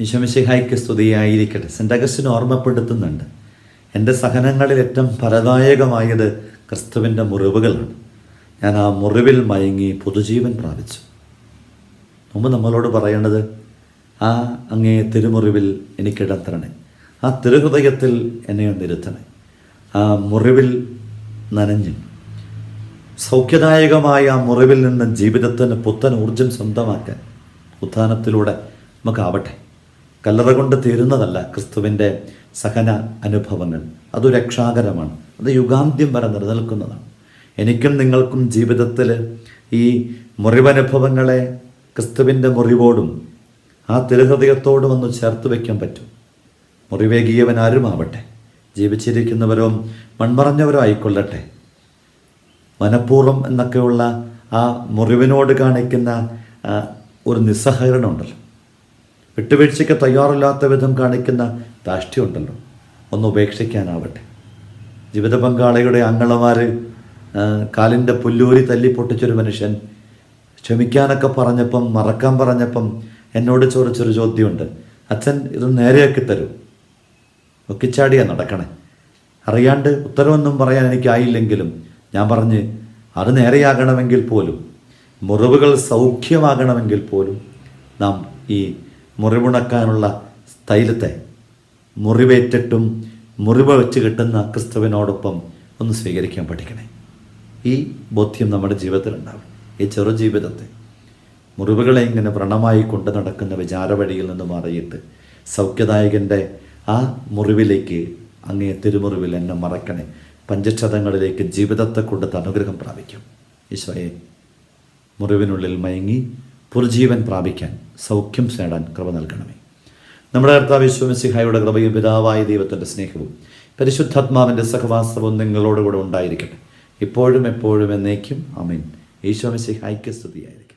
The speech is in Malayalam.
ഈശോമിശിഹായ്ക്ക് സ്തുതിയായിരിക്കട്ടെ. സെൻ്റ് അഗസ്റ്റിൻ ഓർമ്മപ്പെടുത്തുന്നുണ്ട്, എൻ്റെ സഹനങ്ങളിൽ ഏറ്റവും ഫലദായകമായത് ക്രിസ്തുവിൻ്റെ മുറിവുകളാണ്. ഞാൻ ആ മുറിവിൽ മയങ്ങി പുതുജീവൻ പ്രാപിച്ചു. മുമ്പ് നമ്മളോട് പറയേണ്ടത്, ആ അങ്ങേ തിരുമുറിവിൽ എനിക്കിടം തരണേ, ആ തിരുഹൃദയത്തിൽ എന്നെ ഒന്നിരുത്തണേ. ആ മുറിവിൽ നനഞ്ഞ് സൗഖ്യദായകമായ ആ മുറിവിൽ നിന്ന് ജീവിതത്തിന് പുത്തൻ ഊർജം സ്വന്തമാക്കാൻ ഉത്ഥാനത്തിലൂടെ നമുക്കാവട്ടെ. കല്ലറ കൊണ്ട് തീരുന്നതല്ല ക്രിസ്തുവിൻ്റെ സഹന അനുഭവങ്ങൾ. അത് രക്ഷാകരമാണ്, അത് യുഗാന്ത്യം വരെ നിലനിൽക്കുന്നതാണ്. എനിക്കും നിങ്ങൾക്കും ജീവിതത്തിൽ ഈ മുറിവനുഭവങ്ങളെ ക്രിസ്തുവിൻ്റെ മുറിവോടും ആ തിരുഹൃദയത്തോടും ഒന്ന് ചേർത്ത് വയ്ക്കാൻ പറ്റും. മുറിവേകിയവൻ ആരുമാവട്ടെ, ജീവിച്ചിരിക്കുന്നവരോ മൺമറഞ്ഞവരോ ആയിക്കൊള്ളട്ടെ, മനഃപൂർവ്വം എന്നൊക്കെയുള്ള ആ മുറിവിനോട് കാണിക്കുന്ന ഒരു നിസ്സഹകരണമുണ്ടല്ലോ, വിട്ടുവീഴ്ചയ്ക്ക് തയ്യാറില്ലാത്ത വിധം കാണിക്കുന്ന ധാഷ്ട്യമുണ്ടല്ലോ, ഒന്ന് ഉപേക്ഷിക്കാനാവട്ടെ. ജീവിത പങ്കാളിയുടെ അങ്ങളമാർ കാലിൻ്റെ പുല്ലൂരി തല്ലി പൊട്ടിച്ചൊരു മനുഷ്യൻ ക്ഷമിക്കാനൊക്കെ പറഞ്ഞപ്പം, മറക്കാൻ പറഞ്ഞപ്പം എന്നോട് ചോദിച്ചൊരു ചോദ്യമുണ്ട്, അച്ഛൻ ഇത് നേരെയാക്കി തരും. ഒക്കിച്ചാടിയാ നടക്കണേ. അറിയാണ്ട് ഉത്തരവൊന്നും പറയാൻ എനിക്കായില്ലെങ്കിലും ഞാൻ പറഞ്ഞ് അത് നേരെയാകണമെങ്കിൽ പോലും, മുറിവുകൾ സൗഖ്യമാകണമെങ്കിൽ പോലും നാം ഈ മുറിവുണക്കാനുള്ള തൈലത്തെ മുറിവേറ്റിട്ടും മുറിവ് വെച്ച് കിട്ടുന്ന ക്രിസ്തുവിനോടൊപ്പം ഒന്ന് സ്വീകരിക്കാൻ പഠിക്കണേ. ഈ ബോധ്യം നമ്മുടെ ജീവിതത്തിലുണ്ടാവും. ഈ ചെറു ജീവിതത്തെ മുറിവുകളെ ഇങ്ങനെ വ്രണമായി കൊണ്ട് നടക്കുന്ന വിചാര വഴിയിൽ നിന്ന് മാറിയിട്ട് സൗഖ്യദായകൻ്റെ ആ മുറിവിലേക്ക്, അങ്ങേ തിരുമുറിവിൽ എന്നെ മറക്കണേ, പഞ്ചക്ഷതങ്ങളിലേക്ക് ജീവിതത്തെ കൊണ്ട് അനുഗ്രഹം പ്രാപിക്കും. ഈശോയെ, മുറിവിനുള്ളിൽ മയങ്ങി പുതുജീവൻ പ്രാപിക്കാൻ, സൗഖ്യം നേടാൻ കൃപ നൽകണമേ. നമ്മുടെ കർത്താവ് യേശു മിശിഹായുടെ കൃപയും പിതാവായ ദൈവത്തിൻ്റെ സ്നേഹവും പരിശുദ്ധാത്മാവിൻ്റെ സഹവാസവും നിങ്ങളോടുകൂടെ ഉണ്ടായിരിക്കട്ടെ, ഇപ്പോഴും എപ്പോഴും എന്നേക്കും. ആമേൻ. യേശു മിശിഹായ്ക്ക് സ്തുതിയായിരിക്കും.